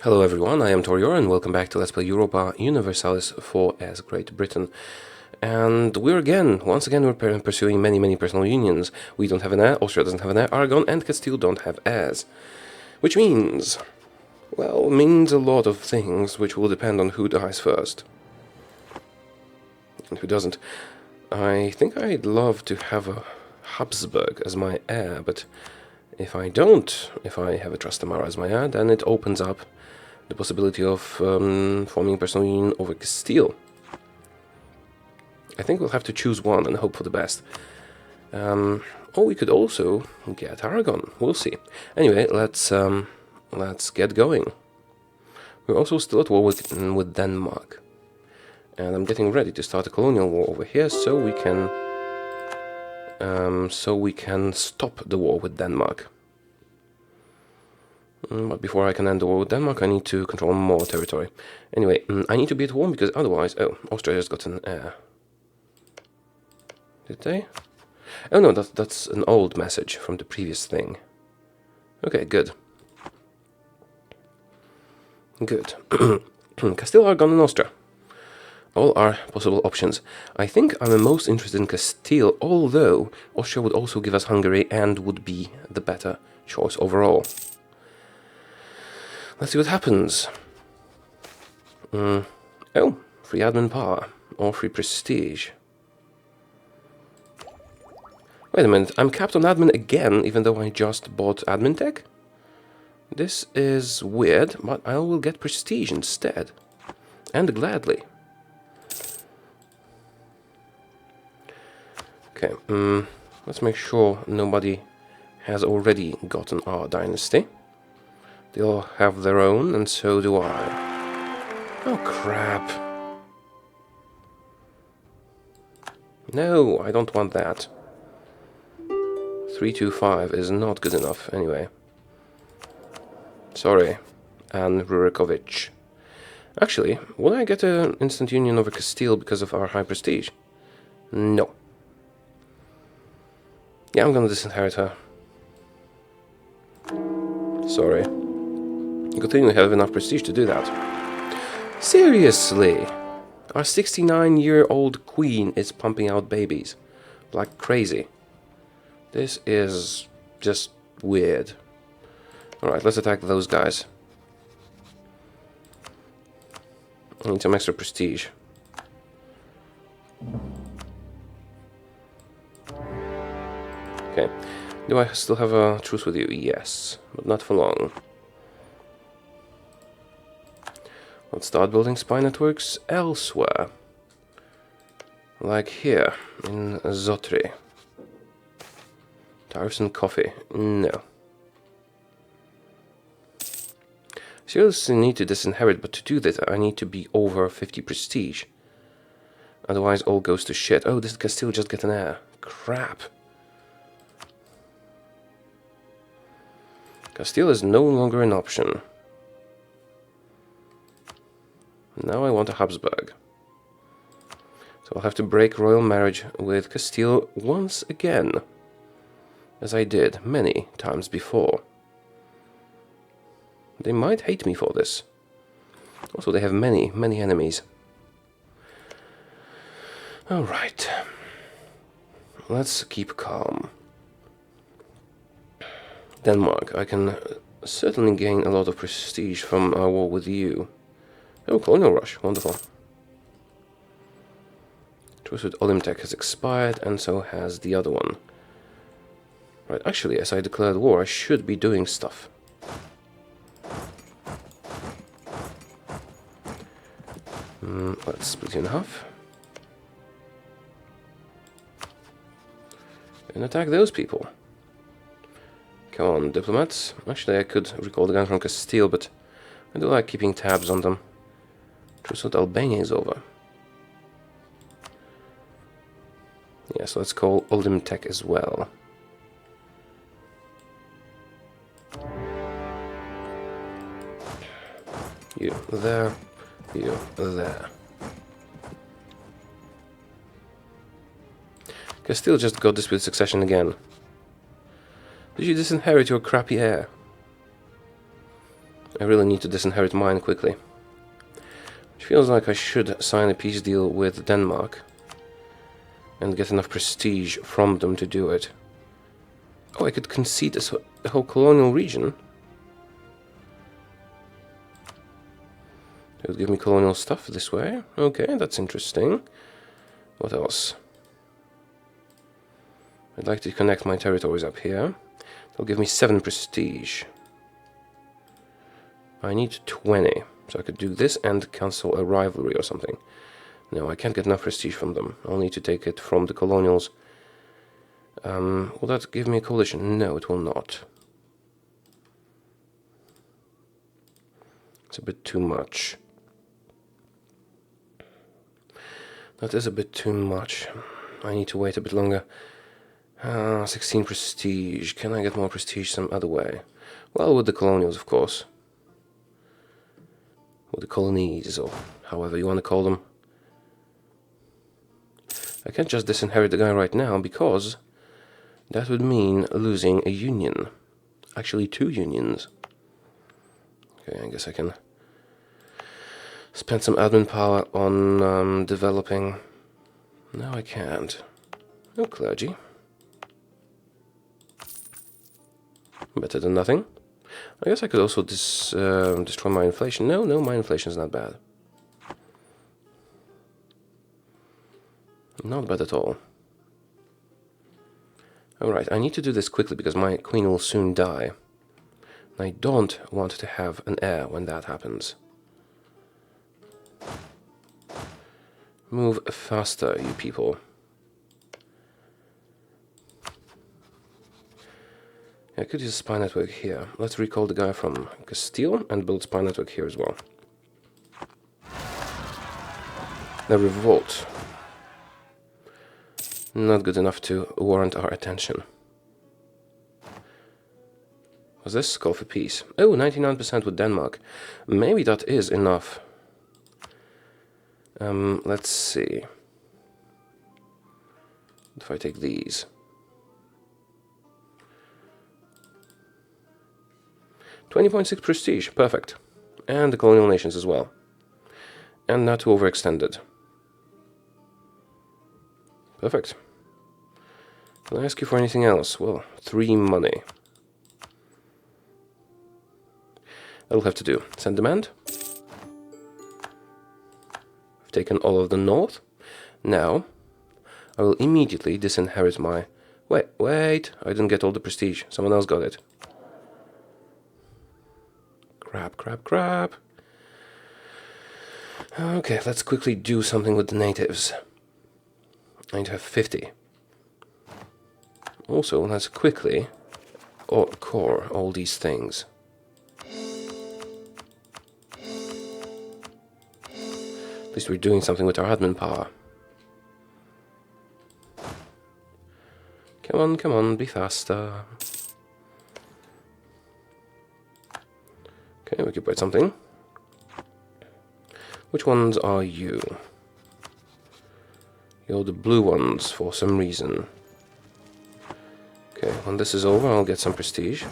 Hello everyone, I am Taureor and welcome back to Let's Play Europa Universalis IV as Great Britain. And once again we're pursuing many personal unions. We don't have an heir, Austria doesn't have an heir, Aragon and Castile don't have heirs. Which means, well, means a lot of things which will depend on who dies first. And who doesn't. I think I'd love to have a Habsburg as my heir, but if I have a Trastamara as my heir, then it opens up the possibility of forming a personal union over Castile. I think we'll have to choose one and hope for the best. Or we could also get Aragon. We'll see. Anyway, let's get going. We're also still at war with Denmark, and I'm getting ready to start a colonial war over here, so we can stop the war with Denmark. But before I can end the war with Denmark, I need to control more territory. Anyway, I need to be at war because otherwise... Oh, Australia's got an heir. Did they? Oh no, that's an old message from the previous thing. Okay, good. Good. Castile, Aragon and Austria. All are possible options. I think I'm most interested in Castile, although Austria would also give us Hungary and would be the better choice overall. Let's see what happens. Oh, free admin power or free prestige. Wait a minute, I'm capped on admin again, even though I just bought admin tech? This is weird, but I will get prestige instead. And gladly. Okay, let's make sure nobody has already gotten our dynasty. They all have their own, and so do I. Oh, crap. No, I don't want that. 325 is not good enough, anyway. Sorry, Anne Rurikovich. Actually, would I get an instant union over Castile because of our high prestige? No. Yeah, I'm gonna disinherit her. Sorry. Good thing we have enough prestige to do that. Seriously! Our 69-year-old queen is pumping out babies. Like crazy. This is just weird. Alright, let's attack those guys. I need some extra prestige. Okay. Do I still have a truce with you? Yes, but not for long. Let's start building spy networks elsewhere. Like here, in Zotri. Tariffs and coffee. No. Seriously need to disinherit, but to do that I need to be over 50 prestige. Otherwise all goes to shit. Oh, this Castile just get an heir. Crap. Castile is no longer an option. Now I want a Habsburg. So I'll have to break royal marriage with Castile once again. As I did many times before. They might hate me for this. Also, they have many enemies. Alright. Let's keep calm. Denmark. I can certainly gain a lot of prestige from our war with you. Oh, colonial rush. Wonderful. Truce with Olimtech has expired, and so has the other one. Right, actually, as I declared war, I should be doing stuff. Let's split you in half. And attack those people. Come on, diplomats. Actually, I could recall the gun from Castile, but I do like keeping tabs on them. Truce with Albania is over. Yeah, so let's call Olimtech as well. You there, you there. Castile just got disputed succession again. Did you disinherit your crappy heir? I really need to disinherit mine quickly. It feels like I should sign a peace deal with Denmark and get enough prestige from them to do it. Oh, I could concede this the whole colonial region. They would give me colonial stuff this way. Okay, that's interesting. What else? I'd like to connect my territories up here. They'll give me 7 prestige. I need 20, so I could do this and cancel a rivalry or something. No, I can't get enough prestige from them. I'll need to take it from the colonials. Will that give me a coalition? No, it will not. It's a bit too much. That is a bit too much. I need to wait a bit longer. 16 prestige. Can I get more prestige some other way? Well, with the colonials, of course. With the colonies, or however you want to call them. I can't just disinherit the guy right now, because that would mean losing a union. Actually, 2 unions. Okay, I guess I can spend some admin power on developing. No, I can't. No clergy. Better than nothing. I guess I could also destroy my inflation. No, my inflation is not bad. Not bad at all. Alright, I need to do this quickly because my queen will soon die. I don't want to have an heir when that happens. Move faster, you people. I could use a spy network here. Let's recall the guy from Castile and build spy network here as well. The revolt. Not good enough to warrant our attention. Was this? Call for peace. Oh, 99% with Denmark. Maybe that is enough. Let's see. If I take these. 20.6 prestige, perfect. And the colonial nations as well. And not too overextended. Perfect. Can I ask you for anything else? Well, 3 money. That'll have to do. Send demand. I've taken all of the north. Now, I will immediately disinherit my... Wait, I didn't get all the prestige. Someone else got it. Crap. Okay, let's quickly do something with the natives. I need to have 50. Also, let's quickly core all these things. At least we're doing something with our admin power. Come on, be faster. Okay, we could write something. Which ones are you? You're the blue ones for some reason. Okay, when this is over, I'll get some prestige.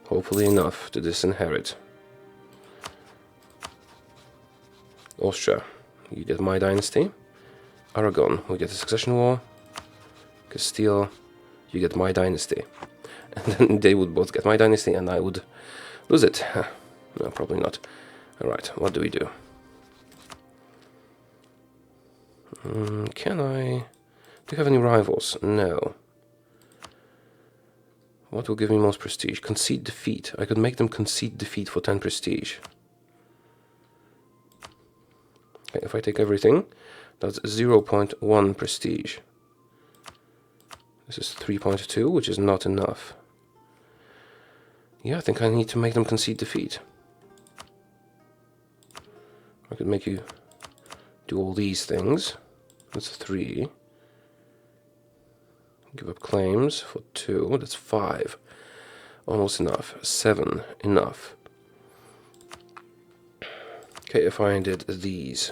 Hopefully enough to disinherit. Austria, you get my dynasty. Aragon, we get a succession war. Castile, you get my dynasty. And then they would both get my dynasty and I would lose it. No, probably not. Alright, what do we do? Can I... Do you have any rivals? No. What will give me most prestige? Concede defeat. I could make them concede defeat for 10 prestige. Okay, if I take everything, that's 0.1 prestige. This is 3.2, which is not enough. Yeah, I think I need to make them concede defeat. I could make you do all these things. That's 3. Give up claims for 2. That's 5. Almost enough. 7. Enough. Okay, if I did these.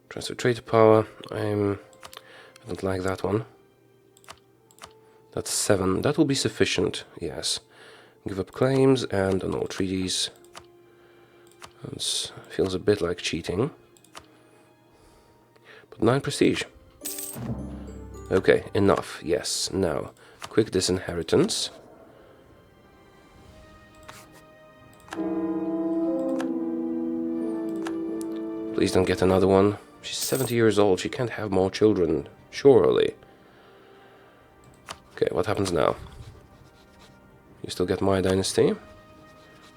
Transfer trade power. I don't like that one. That's 7. That will be sufficient, yes. Give up claims and annul treaties. That feels a bit like cheating. But 9 prestige. Okay, enough, yes. Now, quick disinheritance. Please don't get another one. She's 70 years old, she can't have more children, surely. Okay, what happens now? You still get my dynasty.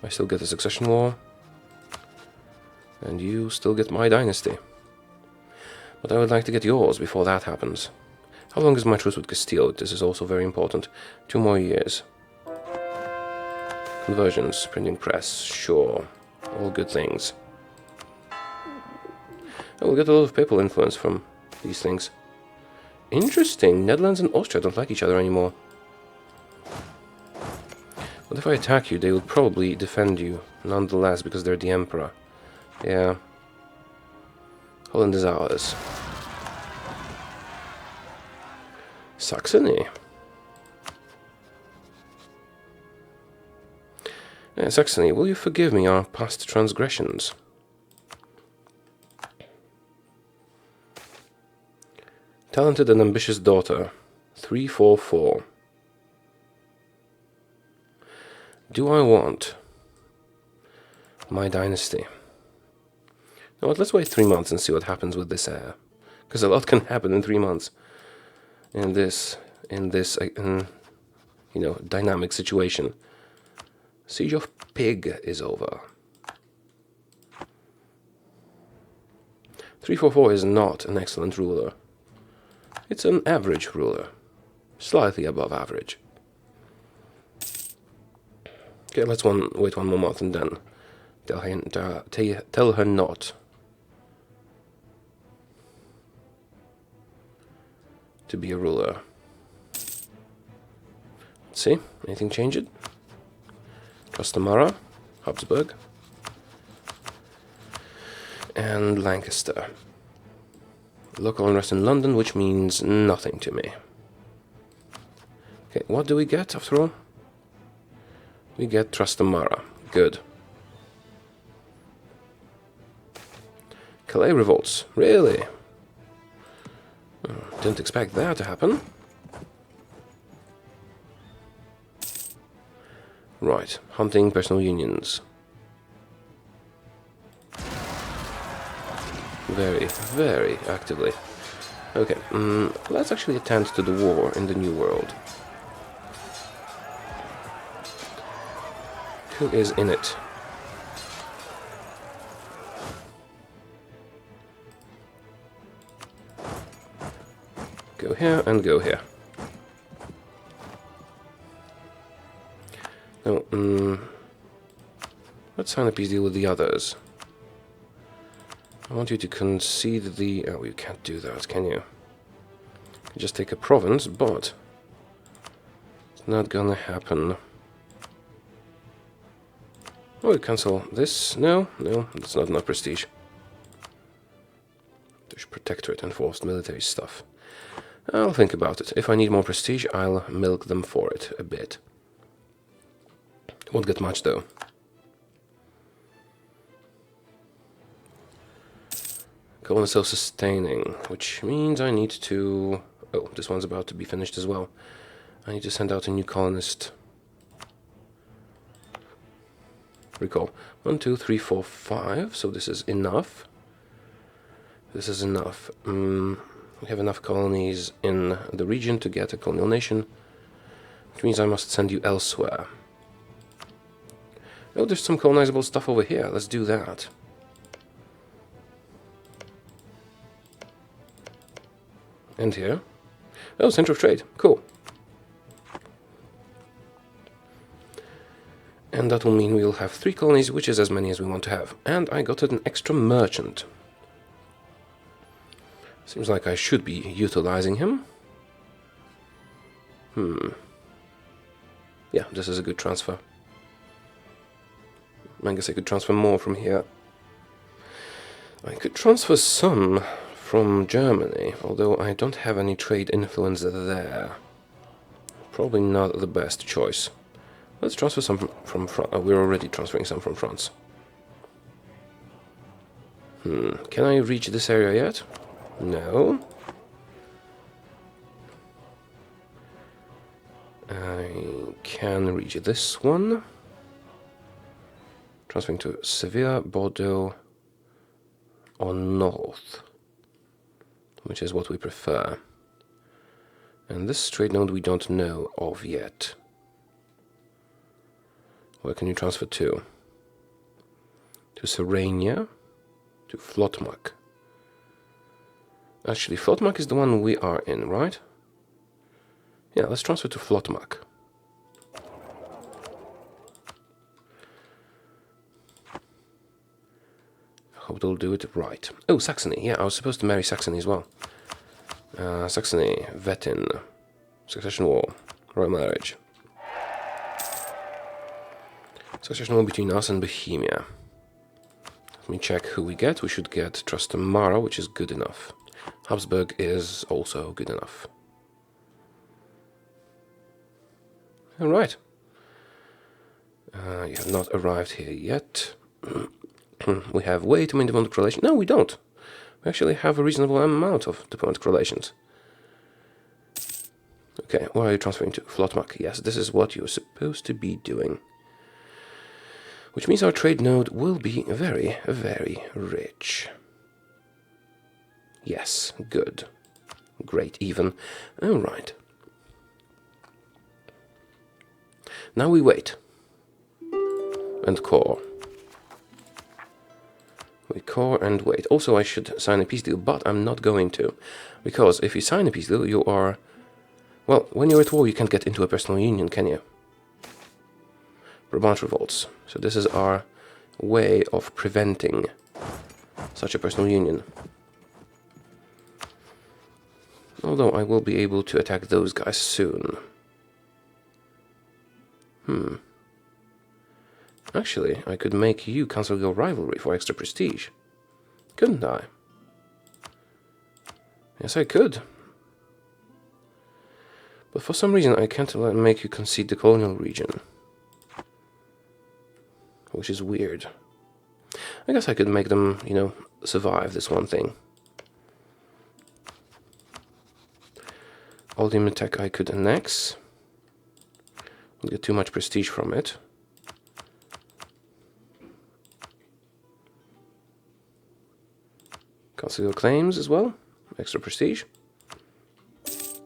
I still get the succession war. And you still get my dynasty. But I would like to get yours before that happens. How long is my truce with Castile? This is also very important. 2 more years. Conversions, printing press, sure. All good things. I will get a lot of papal influence from these things. Interesting, Netherlands and Austria don't like each other anymore. But if I attack you, they will probably defend you, nonetheless, because they're the Emperor. Yeah. Holland is ours. Saxony. Saxony, will you forgive me our past transgressions? Talented and ambitious daughter. 344. Do I want my dynasty? You know what, let's wait 3 months and see what happens with this heir. Because a lot can happen in 3 months. In this, you know, dynamic situation. Siege of Pig is over. 344 is not an excellent ruler. It's an average ruler. Slightly above average. Okay, let's wait 1 more month and then tell her not to be a ruler. Let's see, anything change it? Trastamara, Habsburg, and Lancaster. Local unrest in London, which means nothing to me. Okay, what do we get after all? We get Trastamara. Good. Calais revolts. Really? Oh, didn't expect that to happen. Right. Hunting personal unions. Very, very actively. Okay, let's actually attend to the war in the New World. Who is in it? Go here and go here. Now, let's sign a peace deal with the others. I want you to concede the... Oh, you can't do that, can you? You can just take a province, but it's not gonna happen. Oh, cancel this? No, that's not enough prestige. There's protectorate, enforced military stuff. I'll think about it. If I need more prestige, I'll milk them for it a bit. Won't get much, though. Colony self-sustaining, which means I need to... Oh, this one's about to be finished as well. I need to send out a new colonist. Recall. 1, 2, 3, 4, 5. So this is enough. This is enough. We have enough colonies in the region to get a colonial nation, which means I must send you elsewhere. Oh, there's some colonizable stuff over here. Let's do that. And here. Oh, center of trade. Cool. And that will mean we will have 3 colonies, which is as many as we want to have. And I got an extra merchant. Seems like I should be utilizing him. Yeah, this is a good transfer. I guess I could transfer more from here. I could transfer some from Germany, although I don't have any trade influence there. Probably not the best choice. Let's transfer some from France. We're already transferring some from France. Can I reach this area yet? No. I can reach this one. Transferring to Sevilla, Bordeaux, or north, which is what we prefer. And this trade node we don't know of yet. Where can you transfer to? To Serenia? To Flotmak? Actually, Flotmak is the one we are in, right? Yeah, let's transfer to Flotmak. Hope they'll do it right. Oh, Saxony. Yeah, I was supposed to marry Saxony as well. Saxony, Wettin, succession war, royal marriage. Succession war between us and Bohemia. Let me check who we get. We should get Trastamara, which is good enough. Habsburg is also good enough. Alright. You have not arrived here yet. We have way too many diplomatic relations. No, we don't. We actually have a reasonable amount of diplomatic relations. Okay, where are you transferring to? Flotmak. Yes, this is what you're supposed to be doing. Which means our trade node will be very, very rich. Yes, good. Great, even. Alright. Now we wait. And core. We core and wait. Also, I should sign a peace deal, but I'm not going to. Because if you sign a peace deal, you are... Well, when you're at war, you can't get into a personal union, can you? Brabant revolts. So this is our way of preventing such a personal union. Although I will be able to attack those guys soon. Actually, I could make you cancel your rivalry for extra prestige. Couldn't I? Yes, I could. But for some reason, I can't make you concede the colonial region. Which is weird. I guess I could make them, you know, survive this one thing. Ultimate tech I could annex. Won't get too much prestige from it. Cancel your claims as well. Extra prestige. It's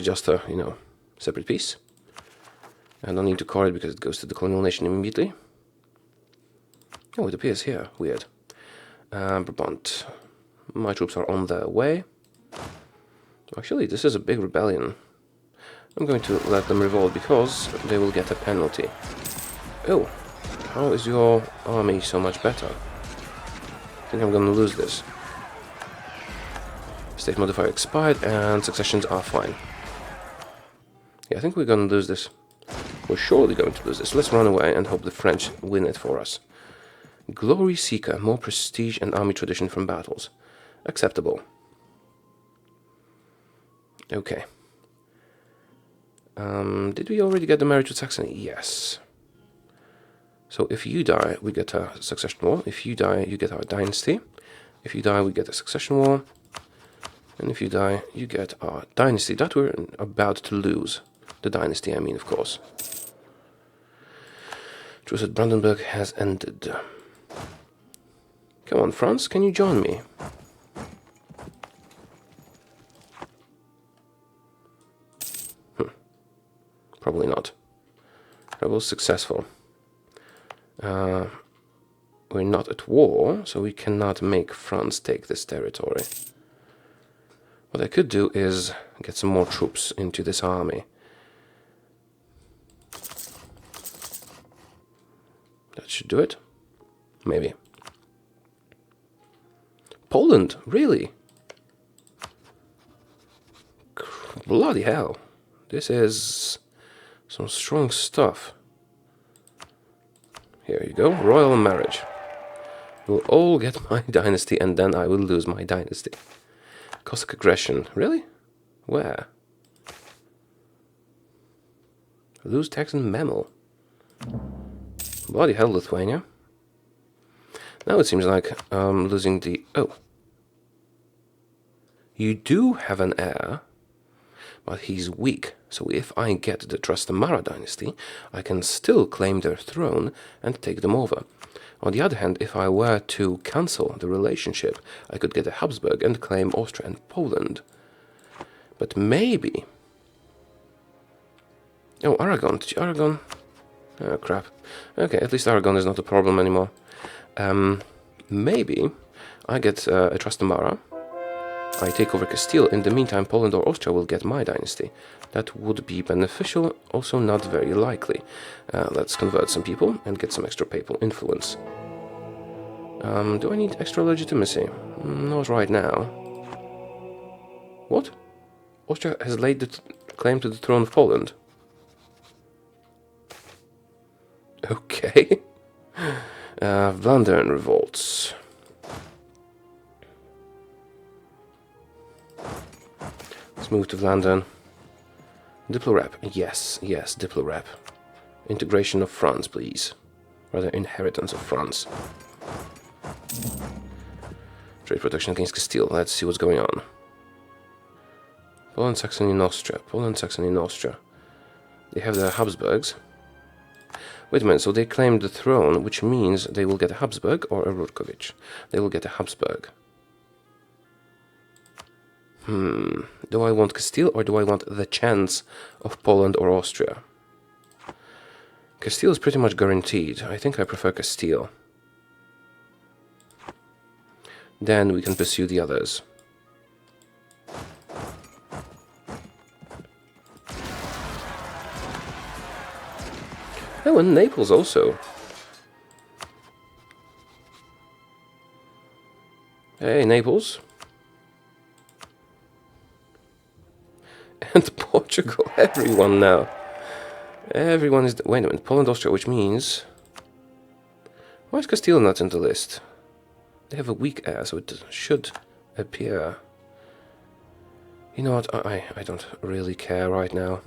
just a, you know, separate piece. I don't need to core it because it goes to the colonial nation immediately. Oh, it appears here. Weird. Brabant. My troops are on their way. Actually, this is a big rebellion. I'm going to let them revolt because they will get a penalty. Oh, how is your army so much better? I think I'm going to lose this. State modifier expired and successions are fine. Yeah, I think we're going to lose this. We're surely going to lose this. Let's run away and hope the French win it for us. Glory Seeker, more prestige and army tradition from battles. Acceptable. Okay. Did we already get the marriage with Saxony? Yes. So if you die, we get a succession war. If you die, you get our dynasty. If you die, we get a succession war. And if you die, you get our dynasty. That we're about to lose. The dynasty, I mean, of course. Truce at Brandenburg has ended. Come on, France, can you join me? Probably not. Rebels successful. We're not at war, so we cannot make France take this territory. What I could do is get some more troops into this army. That should do it. Maybe. Poland, really? Bloody hell. This is some strong stuff. Here you go, royal marriage. You'll all get my dynasty and then I will lose my dynasty. Cossack aggression, really? Where? Lose tax on mammal. Bloody hell, Lithuania. Now it seems like losing the... Oh. You do have an heir, but he's weak. So if I get the Trastamara dynasty, I can still claim their throne and take them over. On the other hand, if I were to cancel the relationship, I could get a Habsburg and claim Austria and Poland. But maybe... Oh, Aragon. Aragon... Oh, crap. Okay, at least Aragon is not a problem anymore. Maybe I get a Trastamara. I take over Castile. In the meantime, Poland or Austria will get my dynasty. That would be beneficial, also not very likely. Let's convert some people and get some extra papal influence. Do I need extra legitimacy? Not right now. What? Austria has laid the claim to the throne of Poland. Okay. Vlaanderen revolts. Let's move to Vlaanderen. Diplorep. Yes, yes, Diplorep. Integration of France, please. Rather, inheritance of France. Trade protection against Castile. Let's see what's going on. Poland, Saxony, and Austria. Poland, Saxony, and Austria. They have the Habsburgs. Wait a minute, so they claimed the throne, which means they will get a Habsburg or a Rurkovich. They will get a Habsburg. Do I want Castile or do I want the chance of Poland or Austria? Castile is pretty much guaranteed. I think I prefer Castile. Then we can pursue the others. Oh, and Naples also. Hey, Naples. And Portugal, everyone now. Everyone is... Wait a minute, Poland, Austria, which means... Why is Castile not in the list? They have a weak heir, so it should appear. You know what, I don't really care right now.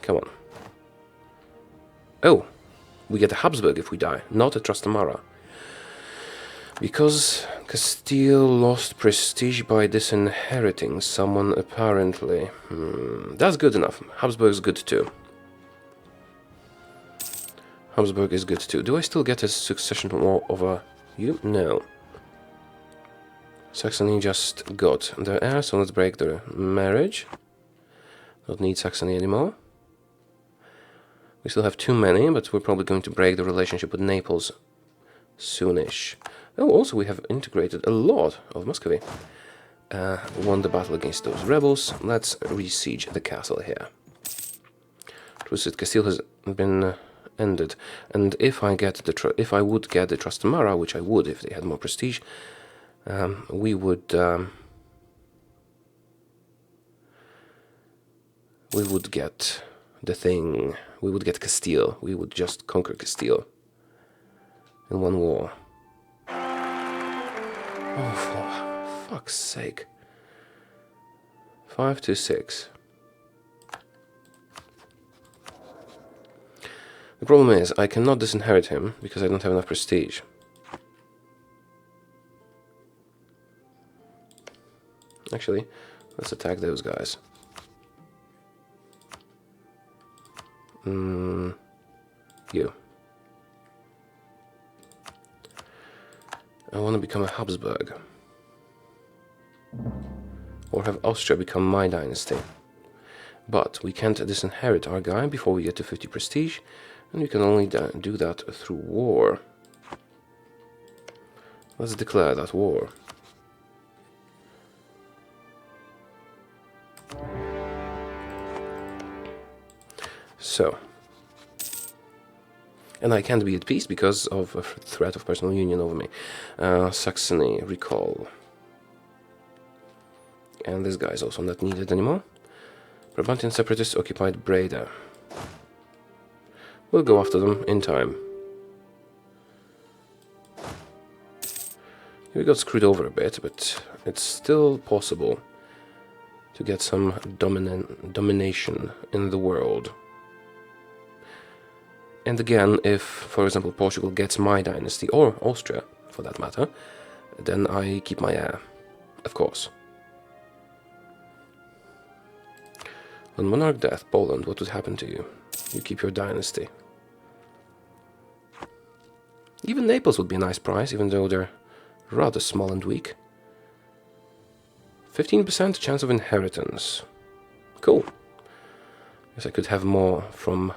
Come on. Oh, we get a Habsburg if we die, not a Trastamara. Because Castile lost prestige by disinheriting someone, apparently. That's good enough. Habsburg's good too. Habsburg is good too. Do I still get a succession war over you? No. Saxony just got their heir, so let's break their marriage. Don't need Saxony anymore. We still have too many, but we're probably going to break the relationship with Naples soonish. Oh, also we have integrated a lot of Muscovy. Won the battle against those rebels. Let's re-siege the castle here. Truce at Castile has been ended, and if I would get the Trastamara, which I would if they had more prestige, we would get the thing. We would get Castile. We would just conquer Castile in one war. Oh, for fuck's sake. 5-6. The problem is, I cannot disinherit him because I don't have enough prestige. Actually, let's attack those guys. You. I want to become a Habsburg. Or have Austria become my dynasty. But we can't disinherit our guy before we get to 50 prestige, and we can only do that through war. Let's declare that war. So. And I can't be at peace because of a threat of personal union over me. Saxony, recall. And this guy is also not needed anymore. Brabantian separatists occupied Breda. We'll go after them in time. We got screwed over a bit, but it's still possible to get some domination in the world. And again, if, for example, Portugal gets my dynasty, or Austria, for that matter, then I keep my heir, of course. On monarch death, Poland, what would happen to you? You keep your dynasty. Even Naples would be a nice prize, even though they're rather small and weak. 15% chance of inheritance. Cool. Guess I could have more from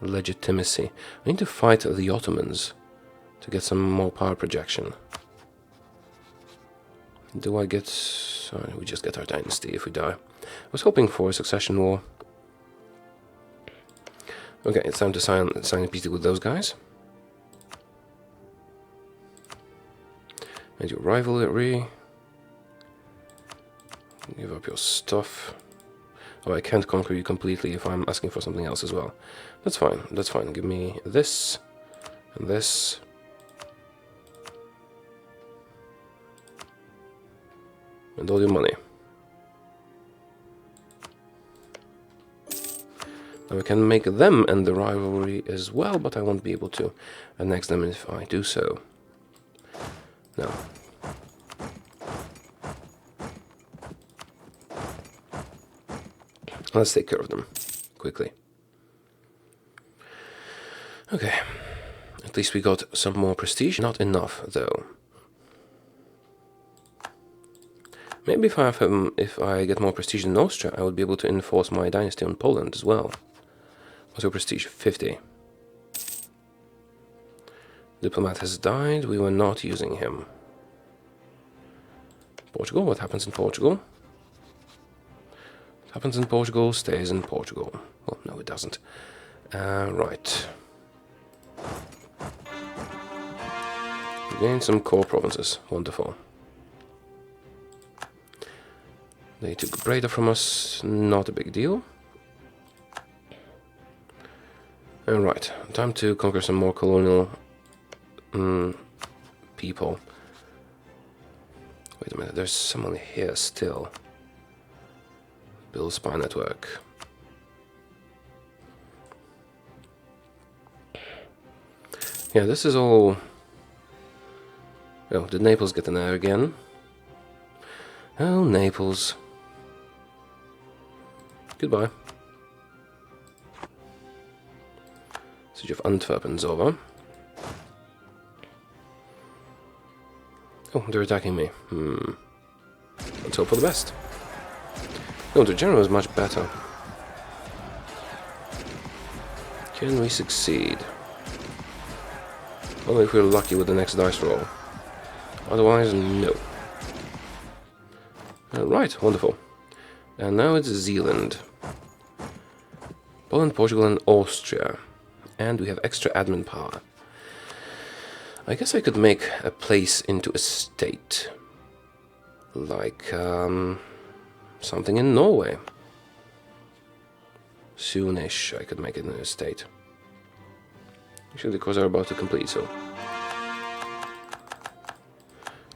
legitimacy. I need to fight the Ottomans to get some more power projection. Do I get... Sorry, we just get our dynasty if we die. I was hoping for a succession war. Okay, it's time to sign a peace deal with those guys. And your rivalry. Give up your stuff. Oh, I can't conquer you completely if I'm asking for something else as well. That's fine, that's fine. Give me this, and this. And all your money. Now we can make them end the rivalry as well, but I won't be able to annex them if I do so. Now. Let's take care of them quickly. Okay. At least we got some more prestige. Not enough, though. Maybe if I get more prestige in Austria, I would be able to enforce my dynasty on Poland as well. What's your prestige? 50. Diplomat has died. We were not using him. Portugal. What happens in Portugal? What happens in Portugal stays in Portugal. Well, no, it doesn't. Right. Gain some core provinces. Wonderful. They took Breda from us. Not a big deal. Right. Time to conquer some more colonial people. Wait a minute. There's someone here still. Build spy network. Yeah, this is all... Oh, did Naples get an heir again? Oh, Naples. Goodbye. Siege of Antwerpen's over. Oh, they're attacking me. Let's hope for the best. No, the general is much better. Can we succeed? Only if we're lucky with the next dice roll. Otherwise, no. Right, wonderful. And now it's Zealand. Poland, Portugal, and Austria. And we have extra admin power. I guess I could make a place into a state. Like, something in Norway. Soonish I could make it in a state. Actually, the cores are about to complete, so...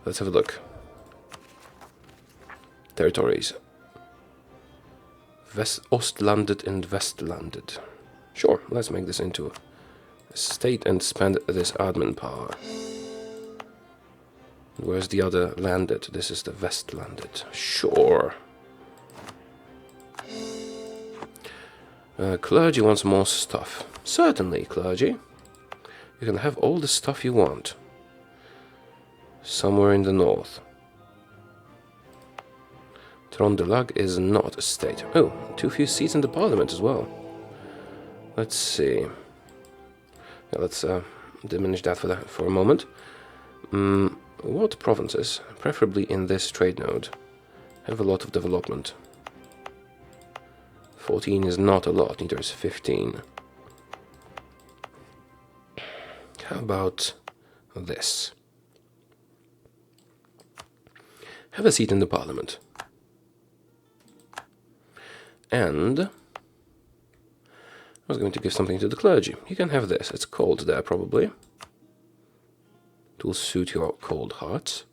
Let's have a look. Territories. Ostlandet and Westlandet. Sure, let's make this into a state and spend this admin power. Where's the other landed? This is the Westlandet. Sure. Clergy wants more stuff. Certainly, clergy. You can have all the stuff you want. Somewhere in the north. Trondelag is not a state. Oh, too few seats in the parliament as well. Let's see. Yeah, let's diminish that for a moment. What provinces, preferably in this trade node, have a lot of development? 14 is not a lot, neither is 15. How about this? Have a seat in the parliament. And I was going to give something to the clergy. You can have this. It's cold there, probably. It will suit your cold hearts.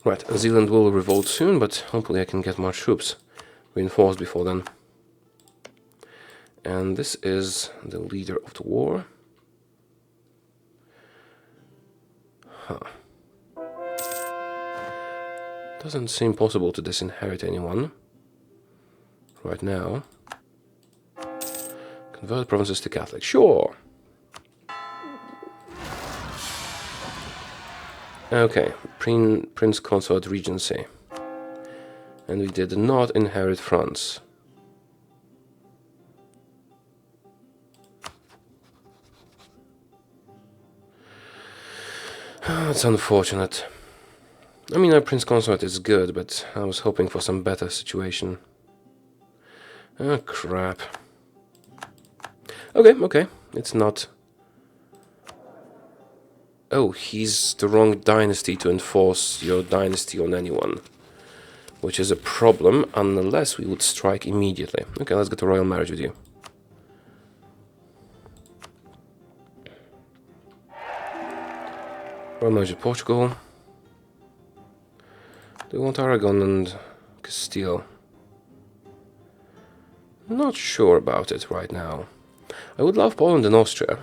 Right, Zealand will revolt soon, but hopefully I can get more troops reinforced before then. And this is the leader of the war. Huh. Doesn't seem possible to disinherit anyone right now. Convert provinces to Catholic. Sure. Okay, Prince Consort Regency. And we did not inherit France. That's unfortunate. I mean, our Prince Consort is good, but I was hoping for some better situation. Oh, crap. Okay, it's not... Oh, he's the wrong dynasty to enforce your dynasty on anyone. Which is a problem, unless we would strike immediately. Okay, let's get a royal marriage with you. Royal marriage with Portugal. Do we want Aragon and Castile? Not sure about it right now. I would love Poland and Austria.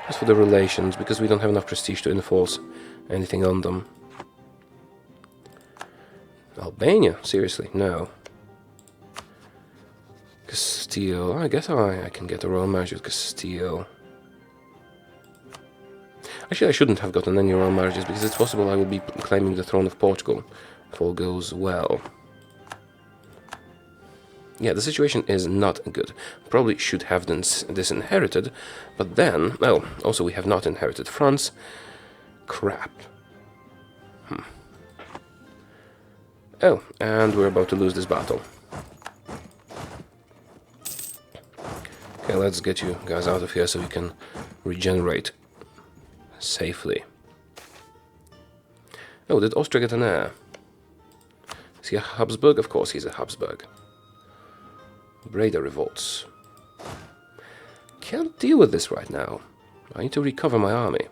Just for the relations, because we don't have enough prestige to enforce anything on them. Albania? Seriously? No. Castile. I guess I can get a royal marriage with Castile. Actually, I shouldn't have gotten any royal marriages, because it's possible I will be claiming the throne of Portugal if all goes well. Yeah, the situation is not good. Probably should have disinherited, but then... Oh, also we have not inherited France. Crap. Oh, and we're about to lose this battle. Okay, let's get you guys out of here so we can regenerate safely. Oh, did Austria get an heir? Is he a Habsburg? Of course he's a Habsburg. Breda revolts. Can't deal with this right now. I need to recover my army.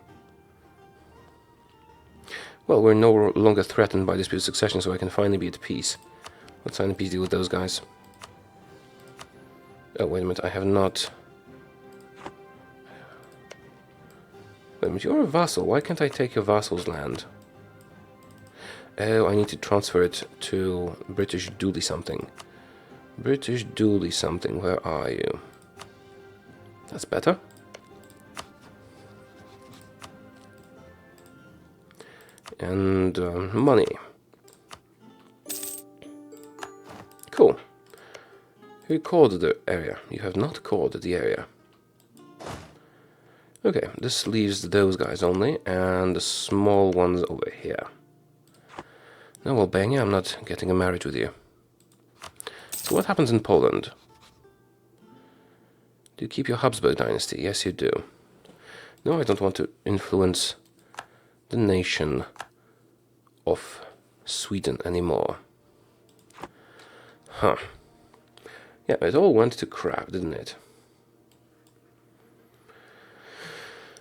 Well, we're no longer threatened by disputed succession, so I can finally be at peace. Let's sign a peace deal with those guys. Oh, wait a minute, I have not... Wait a minute, you're a vassal. Why can't I take your vassal's land? Oh, I need to transfer it to British Dooley something. British Dooley something, where are you? That's better. And money. Cool. Who called the area? You have not called the area. Okay, this leaves those guys only, and the small ones over here. No, Albania, I'm not getting a marriage with you. So what happens in Poland? Do you keep your Habsburg dynasty? Yes, you do. No, I don't want to influence the nation of Sweden anymore. Huh. Yeah, it all went to crap, didn't it?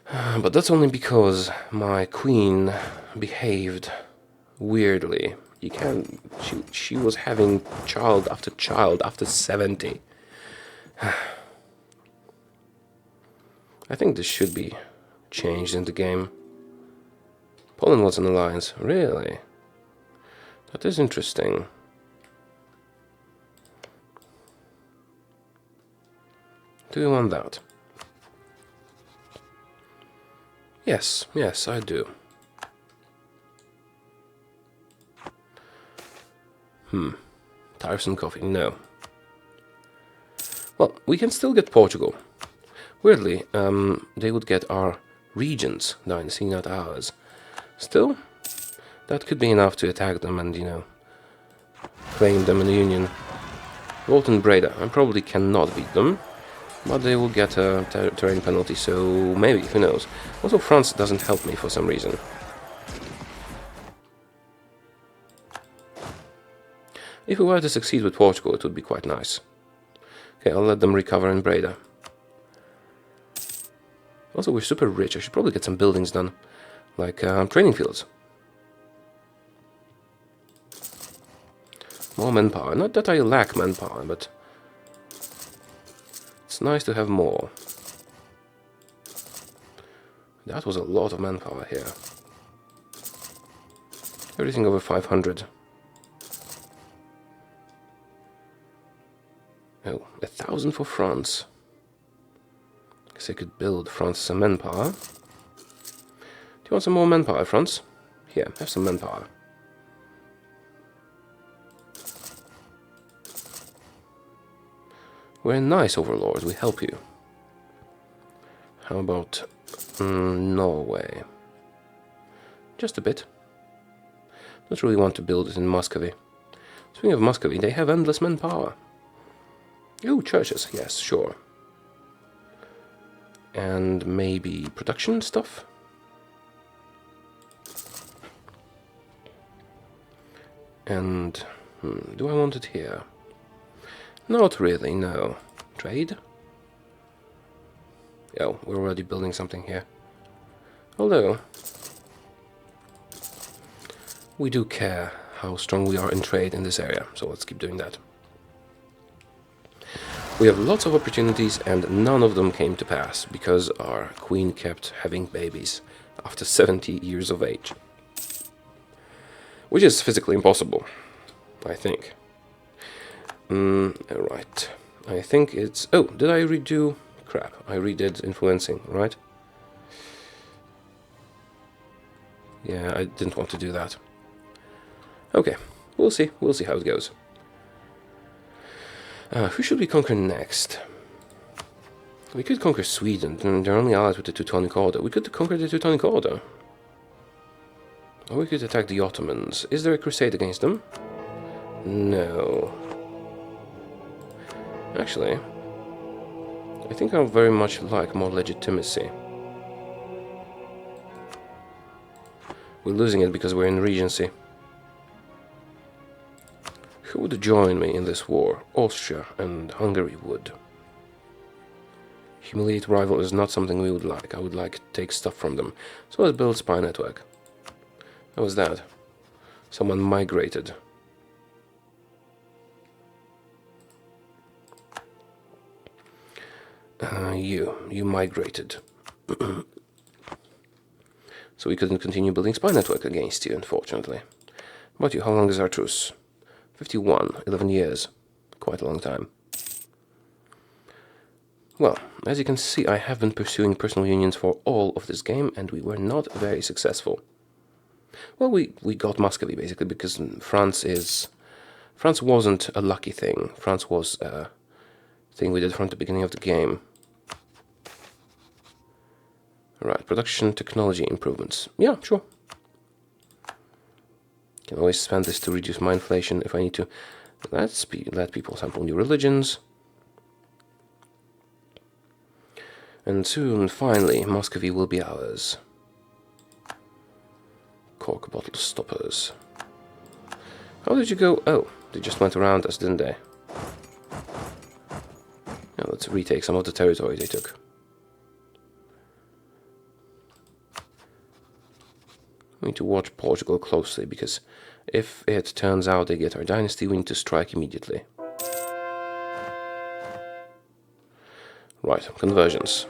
But that's only because my queen behaved weirdly. You can't... She was having child after 70. I think this should be changed in the game. Poland wants an alliance. Really? That is interesting. Do you want that? Yes, yes, I do. Tariffs and coffee, no. Well, we can still get Portugal. Weirdly, they would get our regents dynasty, not ours. Still, that could be enough to attack them and, you know, claim them in the Union. Volt and Breda, I probably cannot beat them, but they will get a terrain penalty, so maybe, who knows. Also, France doesn't help me for some reason. If we were to succeed with Portugal, it would be quite nice. Okay, I'll let them recover in Breda. Also, we're super rich. I should probably get some buildings done, like training fields. More manpower. Not that I lack manpower, but it's nice to have more. That was a lot of manpower here. Everything over 500. Oh, 1,000 for France. Guess I could build France some manpower. Do you want some more manpower, France? Here, have some manpower. We're a nice overlord, we help you. How about Norway? Just a bit. Don't really want to build it in Muscovy. Speaking of Muscovy, they have endless manpower. Oh, churches, yes, sure. And maybe production stuff? And do I want it here? Not really, no. Trade? Oh, we're already building something here. Although, we do care how strong we are in trade in this area, so let's keep doing that. We have lots of opportunities and none of them came to pass because our queen kept having babies after 70 years of age. Which is physically impossible, I think. Right. I think it's... Oh, did I redo... Crap, I redid influencing, right? Yeah, I didn't want to do that. Okay, we'll see how it goes. Who should we conquer next? We could conquer Sweden, they're only allies with the Teutonic Order. We could conquer the Teutonic Order. Or we could attack the Ottomans. Is there a crusade against them? No. Actually, I think I very much like more legitimacy. We're losing it because we're in Regency. Who would join me in this war? Austria and Hungary would. Humiliate rival is not something we would like. I would like to take stuff from them. So let's build spy network. How was that? Someone migrated. You migrated. So we couldn't continue building spy network against you, unfortunately. But you, how long is our truce? 51, 11 years. Quite a long time. Well, as you can see, I have been pursuing personal unions for all of this game, and we were not very successful. Well, we got Muscovy, basically, because France wasn't a lucky thing. France was a thing we did from the beginning of the game. Right, production technology improvements. Yeah, sure. Can always spend this to reduce my inflation if I need to. Let people sample new religions. And soon, finally, Muscovy will be ours. Cork bottle stoppers. How did you go? Oh, they just went around us, didn't they? Now let's retake some of the territory they took. We need to watch Portugal closely, because if it turns out they get our dynasty, we need to strike immediately. Right, conversions.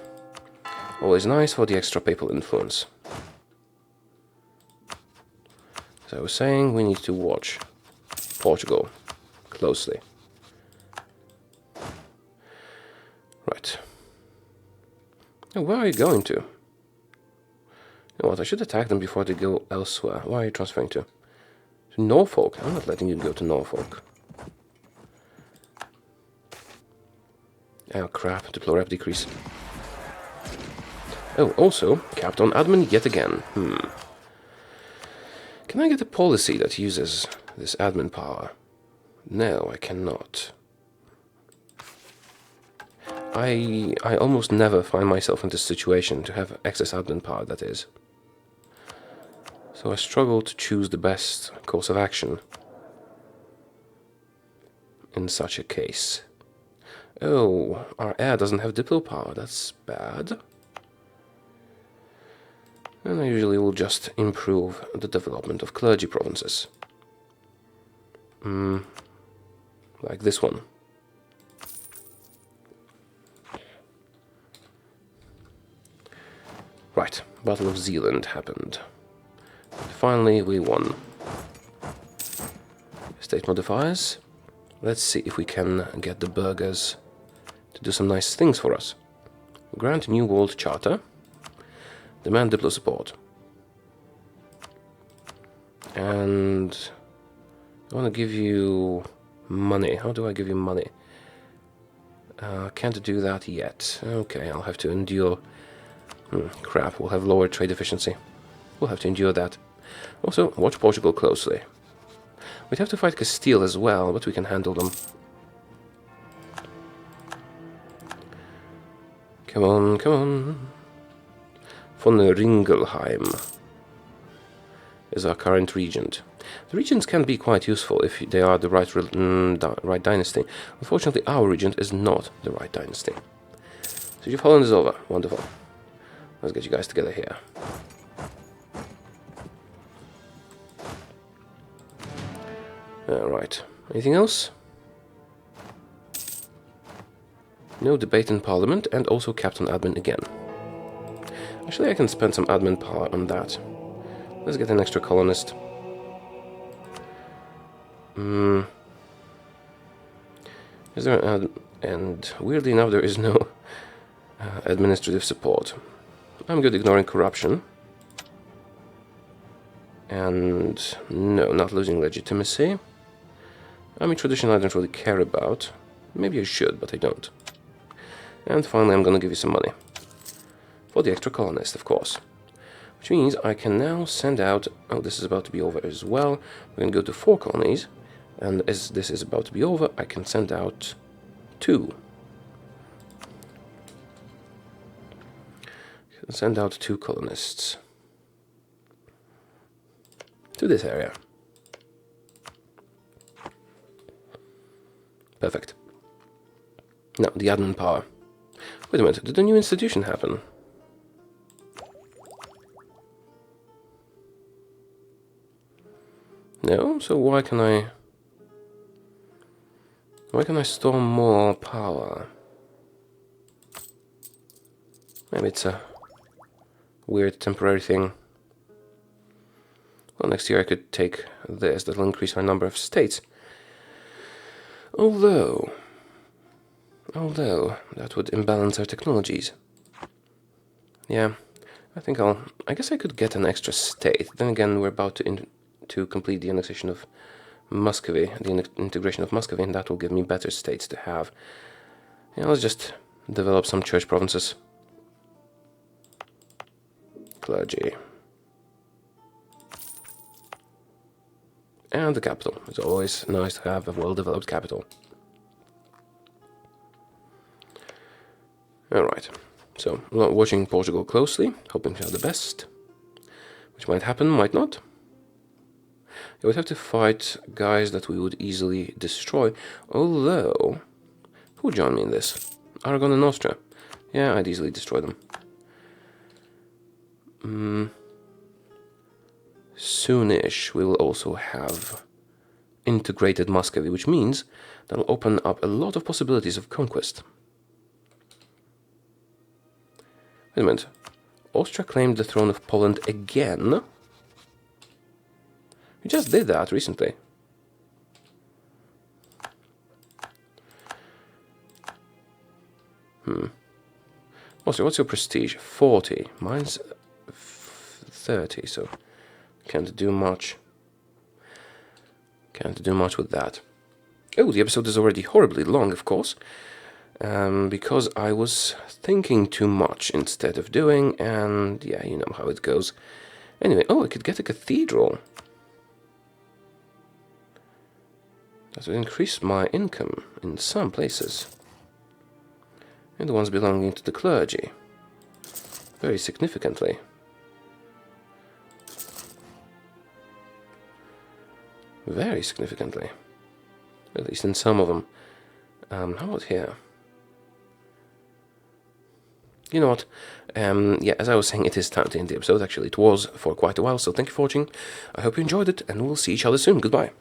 Always nice for the extra papal influence. As I was saying, we need to watch Portugal closely. Right. Now, where are you going to? You know what, I should attack them before they go elsewhere. Where are you transferring to? To Norfolk? I'm not letting you go to Norfolk. Oh crap, deplorable decrease. Oh, also, capped on admin yet again. Can I get a policy that uses this admin power? No, I cannot. I almost never find myself in this situation to have excess admin power, that is. So I struggle to choose the best course of action in such a case. Oh, our heir doesn't have diplo power, that's bad. And I usually will just improve the development of clergy provinces. Like this one. Right, Battle of Zealand happened. Finally, we won. State modifiers. Let's see if we can get the burghers to do some nice things for us. Grant New World Charter. Demand Diplo support. And I want to give you money. How do I give you money? Can't do that yet. Okay, I'll have to endure. Crap, we'll have lower trade efficiency. We'll have to endure that. Also, watch Portugal closely. We'd have to fight Castile as well, but we can handle them. Come on, come on. Von Ringelheim is our current regent. The regents can be quite useful if they are the right dynasty. Unfortunately, our regent is not the right dynasty. Siege of Holland is over. Wonderful. Let's get you guys together here. Right. Anything else? No debate in Parliament, and also Captain Admin again. Actually, I can spend some admin power on that. Let's get an extra colonist. Is there an and weirdly enough, there is no administrative support. I'm good ignoring corruption. And no, not losing legitimacy. Army tradition I don't really care about. Maybe I should, but I don't. And finally, I'm gonna give you some money. For the extra colonist, of course. Which means I can now send out... Oh, this is about to be over as well. We're gonna go to 4 colonies. And as this is about to be over, I can send out 2. Send out 2 colonists. To this area. Perfect. Now, the admin power. Wait a minute, did a new institution happen? No? So why can I store more power? Maybe it's a weird temporary thing. Well, next year I could take this. That'll increase our number of states. Although that would imbalance our technologies. Yeah, I guess I could get an extra state. Then again, we're about to complete the annexation of Muscovy, the integration of Muscovy, and that will give me better states to have. Yeah, let's just develop some church provinces. Clergy. And the capital. It's always nice to have a well-developed capital. Alright, so watching Portugal closely, hoping for the best. Which might happen, might not. You would have to fight guys that we would easily destroy, although... Who would join me in this? Aragon and Austria. Yeah, I'd easily destroy them. Soonish we will also have integrated Muscovy, which means that'll open up a lot of possibilities of conquest. Wait a minute. Austria claimed the throne of Poland again? We just did that recently. Austria, what's your prestige? 40. Mine's 30, so can't do much. Can't do much with that. Oh, the episode is already horribly long, of course. Because I was thinking too much instead of doing, and yeah, you know how it goes. Anyway, oh, I could get a cathedral. That would increase my income in some places. And the ones belonging to the clergy. Very significantly. Very significantly. At least in some of them. How about here? you know what? Yeah, as I was saying, it is time to end the episode. Actually, it was for quite a while, so thank you for watching. I hope you enjoyed it, and we'll see each other soon. Goodbye.